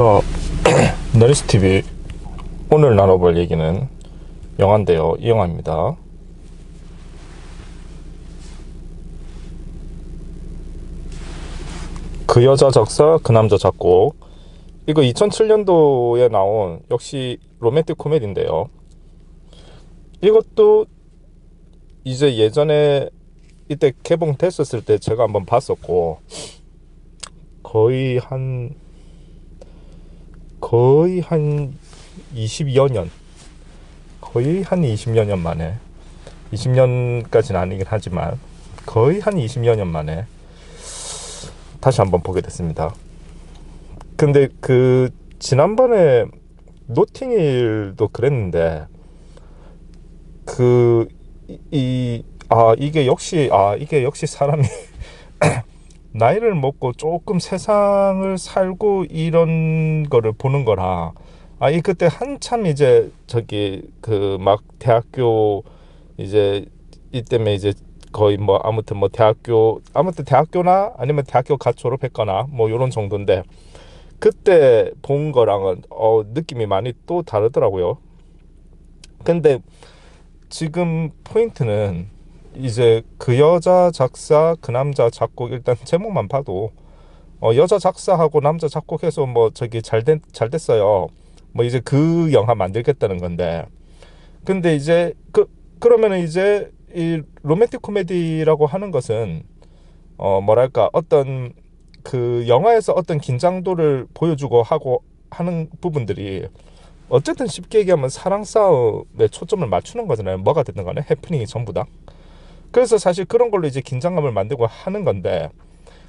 자, 너리스TV 오늘 나눠볼 얘기는 영화인데요. 이 영화입니다. 그 여자 작사 그 남자 작곡. 이거 2007년도에 나온 역시 로맨틱 코미디인데요. 이것도 이제 예전에 이때 개봉됐었을 때 제가 한번 봤었고, 거의 한 20여 년, 거의 한 20여 년 만에, 20년까지는 아니긴 하지만 거의 한 20여 년 만에 다시 한번 보게 됐습니다. 근데 그 지난번에 노팅힐도 그랬는데, 이게 역시 사람이 나이를 먹고 조금 세상을 살고 이런 거를 보는 거라, 이 그때 한참 이제 그 막 대학교 이제 이때면 이제 거의 뭐 아무튼 대학교나 아니면 대학교 갓 졸업했거나 뭐 요런 정도인데, 그때 본 거랑은 느낌이 많이 또 다르더라고요. 근데 지금 포인트는 이제 그 여자 작사 그 남자 작곡, 일단 제목만 봐도 여자 작사하고 남자 작곡해서 뭐 잘 됐어요. 뭐 이제 그 영화 만들겠다는 건데, 근데 이제 그러면은 이제 이 로맨틱 코미디라고 하는 것은 뭐랄까, 어떤 그 영화에서 어떤 긴장도를 보여주고 하고 하는 부분들이 어쨌든 쉽게 얘기하면 사랑 싸움에 초점을 맞추는 거잖아요. 뭐가 됐든 간에 해프닝이 전부 다. 그래서 사실 그런 걸로 이제 긴장감을 만들고 하는 건데,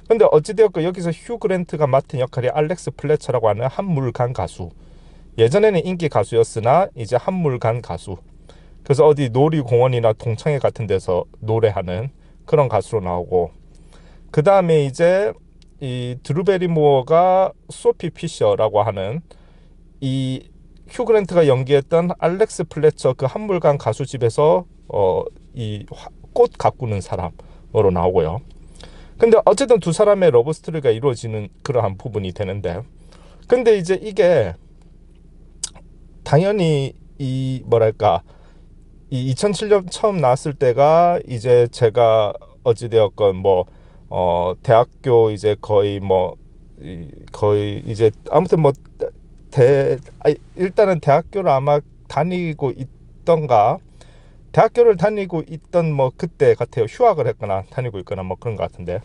근데 어찌되었건 여기서 휴 그랜트가 맡은 역할이 알렉스 플래처라고 하는 한물간 가수. 예전에는 인기 가수였으나 이제 한물간 가수. 그래서 어디 놀이공원이나 동창회 같은 데서 노래하는 그런 가수로 나오고, 그 다음에 이제 이 드루 베리모어가 소피 피셔라고 하는, 이 휴 그랜트가 연기했던 알렉스 플래처 그 한물간 가수 집에서 이 꽃 가꾸는 사람으로 나오고요. 근데 어쨌든 두 사람의 러브 스토리가 이루어지는 그러한 부분이 되는데, 근데 이제 이게 당연히 이 뭐랄까, 이 2007년 처음 나왔을 때가 이제 제가 어찌되었건 뭐 대학교 이제 거의 이제 아무튼 뭐 일단은 대학교를 아마 다니고 있던가, 대학교를 다니고 있던 뭐 그때 같아요. 휴학을 했거나 다니고 있거나 뭐 그런 것 같은데,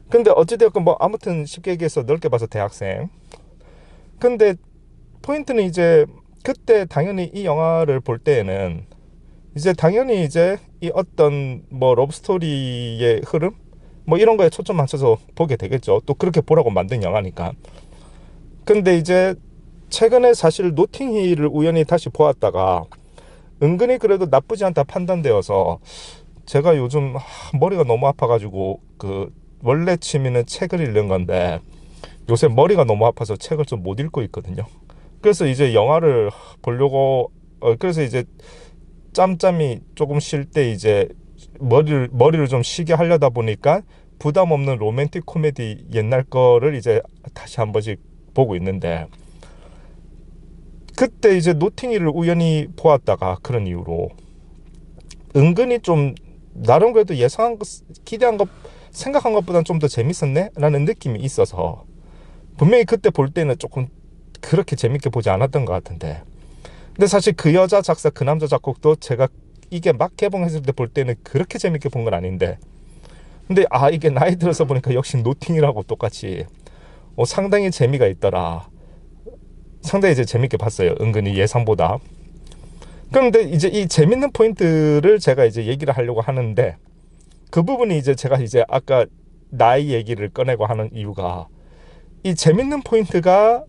근데 어찌되었건 뭐 아무튼 쉽게 얘기해서 넓게 봐서 대학생. 근데 포인트는 이제 그때 당연히 이 영화를 볼 때에는 이제 당연히 이제 이 어떤 뭐 러브스토리의 흐름 뭐 이런 거에 초점 맞춰서 보게 되겠죠. 또 그렇게 보라고 만든 영화니까. 근데 이제 최근에 사실 노팅힐을 우연히 다시 보았다가 은근히 그래도 나쁘지 않다 판단되어서, 제가 요즘 머리가 너무 아파가지고 그 원래 취미는 책을 읽는 건데 요새 머리가 너무 아파서 책을 좀 못 읽고 있거든요. 그래서 이제 영화를 보려고 그래서 이제 짬짬이 조금 쉴 때 이제 머리를 좀 쉬게 하려다 보니까 부담 없는 로맨틱 코미디 옛날 거를 이제 다시 한 번씩 보고 있는데, 그때 이제 노팅힐을 우연히 보았다가 그런 이유로 은근히 좀 나름 그래도 예상한 것, 기대한 것, 생각한 것보다는 좀 더 재밌었네 라는 느낌이 있어서, 분명히 그때 볼 때는 조금 그렇게 재밌게 보지 않았던 것 같은데, 근데 사실 그 여자 작사 그 남자 작곡도 제가 이게 막 개봉했을 때 볼 때는 그렇게 재밌게 본 건 아닌데, 근데 이게 나이 들어서 보니까 역시 노팅힐하고 똑같이 상당히 재미가 있더라. 상당히 이제 재밌게 봤어요. 은근히 예상보다. 그런데 이제 이 재밌는 포인트를 제가 이제 얘기를 하려고 하는데, 그 부분이 이제 제가 이제 아까 나이 얘기를 꺼내고 하는 이유가, 이 재밌는 포인트가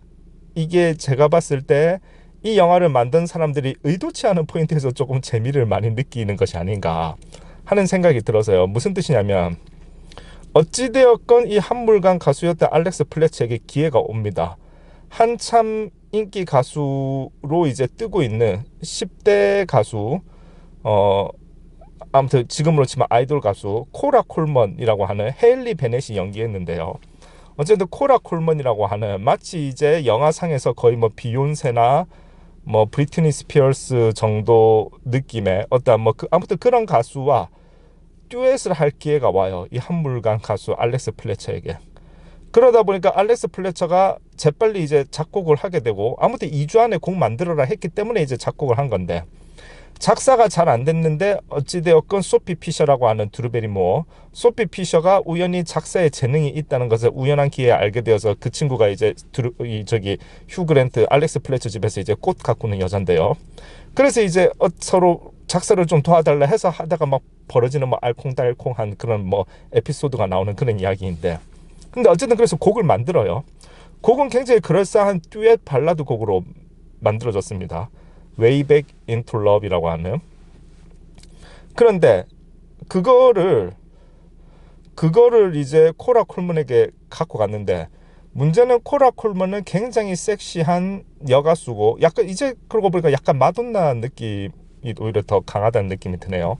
이게 제가 봤을 때 이 영화를 만든 사람들이 의도치 않은 포인트에서 조금 재미를 많이 느끼는 것이 아닌가 하는 생각이 들어서요. 무슨 뜻이냐면, 어찌되었건 이 한물간 가수였던 알렉스 플래츠에게 기회가 옵니다. 한참 인기 가수로 이제 뜨고 있는 10대 가수, 아무튼 지금으로 치면 아이돌 가수 코라 콜먼이라고 하는 헤일리 베넷이 연기했는데요. 어쨌든 코라 콜먼이라고 하는 마치 이제 영화상에서 거의 뭐 비욘세나 뭐 브리트니 스피어스 정도 느낌의 어떤 뭐 아무튼 그런 가수와 듀엣을 할 기회가 와요. 이 한물간 가수 알렉스 플래처에게. 그러다 보니까 알렉스 플래처가 재빨리 이제 작곡을 하게 되고, 아무튼 2주 안에 곡 만들어라 했기 때문에 이제 작곡을 한 건데, 작사가 잘 안 됐는데 어찌되었건 소피 피셔라고 하는 드루베리 모어, 소피 피셔가 우연히 작사에 재능이 있다는 것을 우연한 기회에 알게 되어서, 그 친구가 이제 휴 그랜트 알렉스 플래처 집에서 이제 꽃 가꾸는 여잔데요. 그래서 이제 서로 작사를 좀 도와달라 해서 하다가 막 벌어지는 뭐 알콩달콩한 그런 뭐 에피소드가 나오는 그런 이야기인데, 근데 어쨌든 그래서 곡을 만들어요. 곡은 굉장히 그럴싸한 듀엣 발라드 곡으로 만들어졌습니다. Way Back Into Love이라고 하는. 그런데 그거를 이제 코라 콜먼에게 갖고 갔는데, 문제는 코라 콜먼은 굉장히 섹시한 여가수고, 약간 이제 그러고 보니까 약간 마돈나 느낌이 오히려 더 강하다는 느낌이 드네요.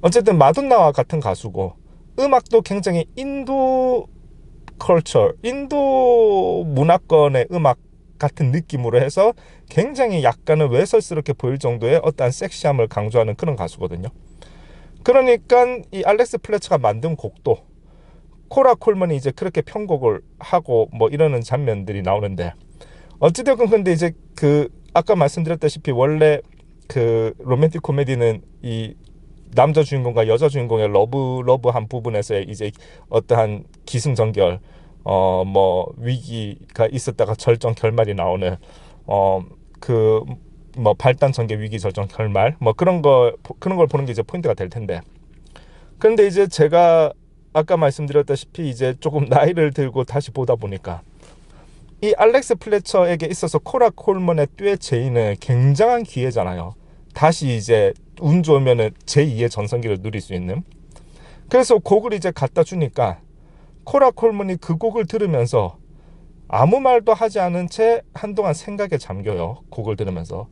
어쨌든 마돈나와 같은 가수고, 음악도 굉장히 인도 컬처, 인도 문화권의 음악 같은 느낌으로 해서 굉장히 약간은 외설스럽게 보일 정도의 어떠한 섹시함을 강조하는 그런 가수거든요. 그러니까 이 알렉스 플래처가 만든 곡도 코라 콜먼이 이제 그렇게 편곡을 하고 뭐 이러는 장면들이 나오는데, 어찌되건 근데 이제 그 아까 말씀드렸다시피 원래 그 로맨틱 코미디는 이 남자 주인공과 여자 주인공의 러브한 부분에서 이제 어떠한 기승전결, 뭐 위기가 있었다가 절정 결말이 나오는, 그 뭐 발단 전개 위기 절정 결말 뭐 그런 걸 보는 게 이제 포인트가 될 텐데, 그런데 이제 제가 아까 말씀드렸다시피 이제 조금 나이를 들고 다시 보다 보니까 이 알렉스 플래처에게 있어서 코라 콜먼의 듀엣 제의는 굉장한 기회잖아요. 다시 이제 운 좋으면은 제2의 전성기를 누릴 수 있는. 그래서 곡을 이제 갖다 주니까 코라 콜먼이 그 곡을 들으면서 아무 말도 하지 않은 채 한동안 생각에 잠겨요. 곡을 들으면서.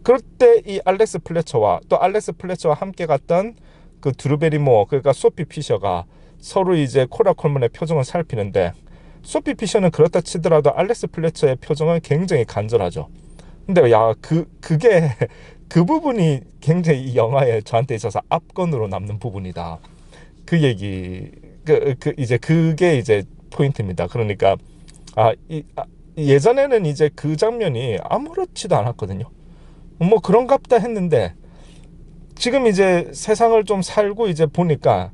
그럴 때 이 알렉스 플래처와 또 알렉스 플래처와 함께 갔던 그 드루베리 모어, 그러니까 소피 피셔가 서로 이제 코라 콜먼의 표정을 살피는데, 소피 피셔는 그렇다 치더라도 알렉스 플래처의 표정은 굉장히 간절하죠. 근데 그게 그 부분이 굉장히 이 영화에 저한테 있어서 압권으로 남는 부분이다. 그 얘기, 이제 그게 이제 포인트입니다. 그러니까 예전에는 이제 그 장면이 아무렇지도 않았거든요. 뭐 그런갑다 했는데, 지금 이제 세상을 좀 살고 이제 보니까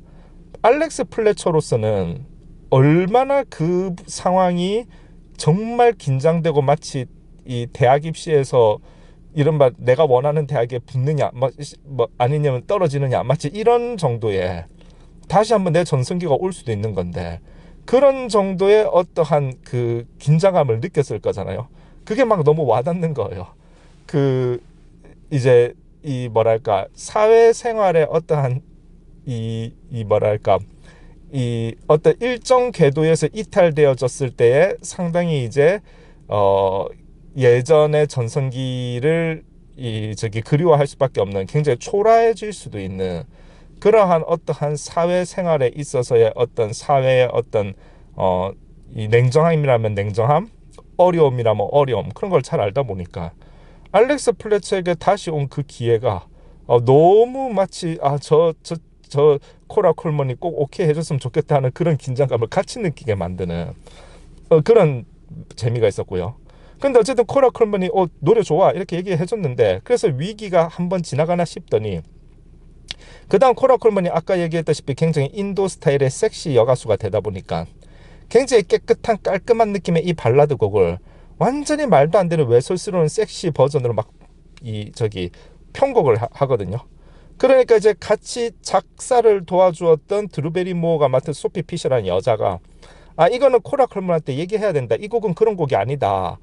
알렉스 플래처로서는 얼마나 그 상황이 정말 긴장되고, 마치 이 대학 입시에서 이른바 내가 원하는 대학에 붙느냐 뭐 아니냐면 떨어지느냐, 마치 이런 정도의 다시 한번 내 전성기가 올 수도 있는 건데, 그런 정도의 어떠한 그 긴장감을 느꼈을 거잖아요. 그게 막 너무 와닿는 거예요. 그 이제 이 뭐랄까 사회생활의 어떠한 이 뭐랄까 이 어떤 일정 궤도에서 이탈되어졌을 때에 상당히 이제 예전의 전성기를 그리워할 수밖에 없는, 굉장히 초라해질 수도 있는 그러한 어떠한 사회생활에 있어서의 어떤 사회의 어떤 이 냉정함이라면 냉정함, 어려움이라면 어려움, 그런 걸 잘 알다 보니까 알렉스 플래처에게 다시 온 그 기회가 너무 마치 저 코라 콜먼이 꼭 오케이 해줬으면 좋겠다 하는 그런 긴장감을 같이 느끼게 만드는 그런 재미가 있었고요. 근데 어쨌든 코라 콜먼이 노래 좋아 이렇게 얘기해줬는데, 그래서 위기가 한번 지나가나 싶더니 그 다음 코라 콜먼이 아까 얘기했다시피 굉장히 인도 스타일의 섹시 여가수가 되다 보니까 굉장히 깨끗한 깔끔한 느낌의 이 발라드 곡을 완전히 말도 안 되는 외설스러운 섹시 버전으로 막 편곡을 하거든요. 그러니까 이제 같이 작사를 도와주었던 드루베리 모어가 맡은 소피 피셔라는 여자가 이거는 코라 콜먼한테 얘기해야 된다. 이 곡은 그런 곡이 아니다.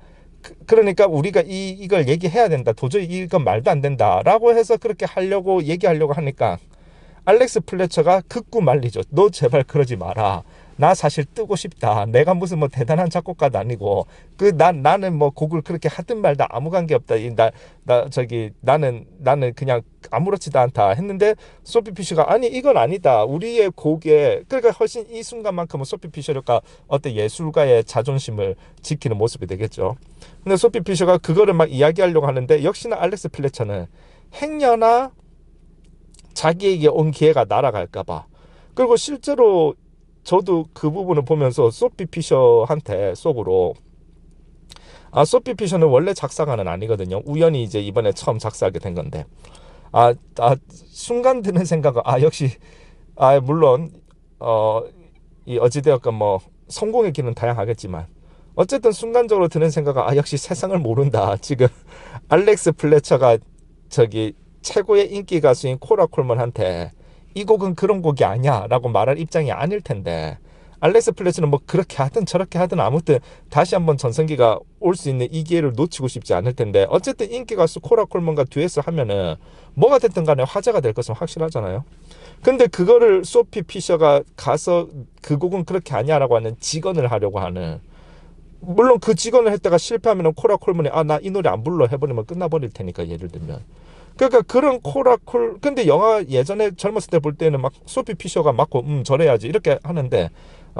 그러니까 우리가 이걸 얘기해야 된다. 도저히 이건 말도 안 된다. 라고 해서 그렇게 얘기하려고 하니까 알렉스 플래처가 극구 말리죠. 너 제발 그러지 마라. 나 사실 뜨고 싶다. 내가 무슨 뭐 대단한 작곡가도 아니고 나는 뭐 곡을 그렇게 하든 말다 아무 관계 없다. 나는 그냥 아무렇지도 않다 했는데 소피 피셔가 아니 이건 아니다. 우리의 곡에 그러니까 훨씬 이 순간만큼은 소피 피셔가 어떤 예술가의 자존심을 지키는 모습이 되겠죠. 근데 소피 피셔가 그거를 막 이야기하려고 하는데 역시나 알렉스 플래처는 행여나 자기에게 온 기회가 날아갈까봐. 그리고 실제로 저도 그 부분을 보면서 소피 피셔한테 속으로 소피 피셔는 원래 작사가는 아니거든요. 우연히 이제 이번에 처음 작사하게 된 건데 순간 드는 생각은 역시 물론 이 어찌되었건 뭐 성공의 길은 다양하겠지만 어쨌든 순간적으로 드는 생각은 역시 세상을 모른다. 지금 알렉스 플래처가 저기 최고의 인기 가수인 코라 콜먼한테 이 곡은 그런 곡이 아니야 라고 말할 입장이 아닐 텐데 알렉스 플래처는 뭐 그렇게 하든 저렇게 하든 아무튼 다시 한번 전성기가 올 수 있는 이 기회를 놓치고 싶지 않을 텐데 어쨌든 인기 가수 코라 콜먼과 듀엣을 하면은 뭐가 됐든 간에 화제가 될 것은 확실하잖아요. 근데 그거를 소피 피셔가 가서 그 곡은 그렇게 아니야라고 하는 직언을 하려고 하는, 물론 그 직언을 했다가 실패하면 코라 콜먼이 나 이 노래 안 불러 해버리면 끝나버릴 테니까, 예를 들면. 그러니까 그런 근데 영화 예전에 젊었을 때 볼 때는 막 소피 피셔가 맞고 저래야지 이렇게 하는데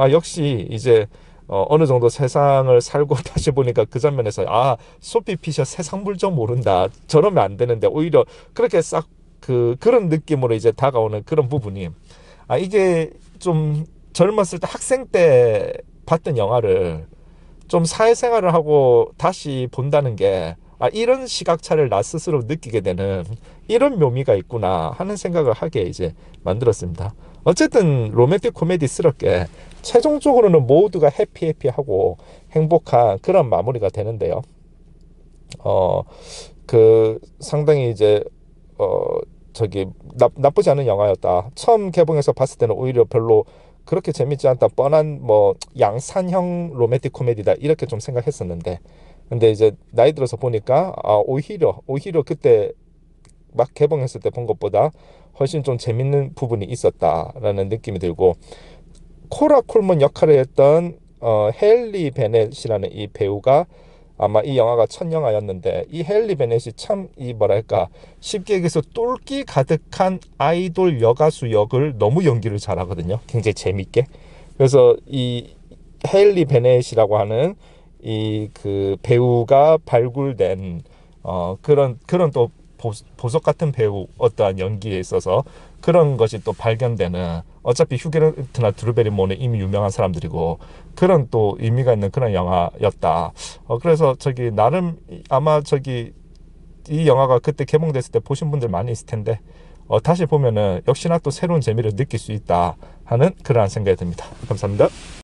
역시 이제 어느 정도 세상을 살고 다시 보니까 그 장면에서 소피 피셔 세상 물정 모른다, 저러면 안 되는데 오히려 그렇게 싹 그런 느낌으로 이제 다가오는 그런 부분이 이게 좀 젊었을 때 학생 때 봤던 영화를 좀 사회생활을 하고 다시 본다는 게 이런 시각차를 나 스스로 느끼게 되는 이런 묘미가 있구나 하는 생각을 하게 이제 만들었습니다. 어쨌든 로맨틱 코미디스럽게 최종적으로는 모두가 해피하고 행복한 그런 마무리가 되는데요. 상당히 이제 저기 나쁘지 않은 영화였다. 처음 개봉해서 봤을 때는 오히려 별로 그렇게 재밌지 않다, 뻔한 뭐 양산형 로맨틱 코미디다 이렇게 좀 생각했었는데, 근데 이제 나이 들어서 보니까 오히려 그때 막 개봉했을 때 본 것보다 훨씬 좀 재밌는 부분이 있었다라는 느낌이 들고, 코라 콜먼 역할을 했던 헤일리 베넷이라는 이 배우가 아마 이 영화가 첫 영화였는데, 이 헤일리 베넷이 참 뭐랄까 쉽게 얘기해서 똘끼 가득한 아이돌 여가수 역을 너무 연기를 잘하거든요. 굉장히 재밌게. 그래서 이 헤일리 베넷이라고 하는 이 그 배우가 발굴된 그런 또 보석 같은 배우 어떠한 연기에 있어서 그런 것이 또 발견되는, 어차피 휴게트나 드루베리모는 이미 유명한 사람들이고 그런 또 의미가 있는 그런 영화였다. 그래서 나름 아마 이 영화가 그때 개봉됐을 때 보신 분들 많이 있을 텐데 다시 보면은 역시나 또 새로운 재미를 느낄 수 있다 하는 그러한 생각이 듭니다. 감사합니다.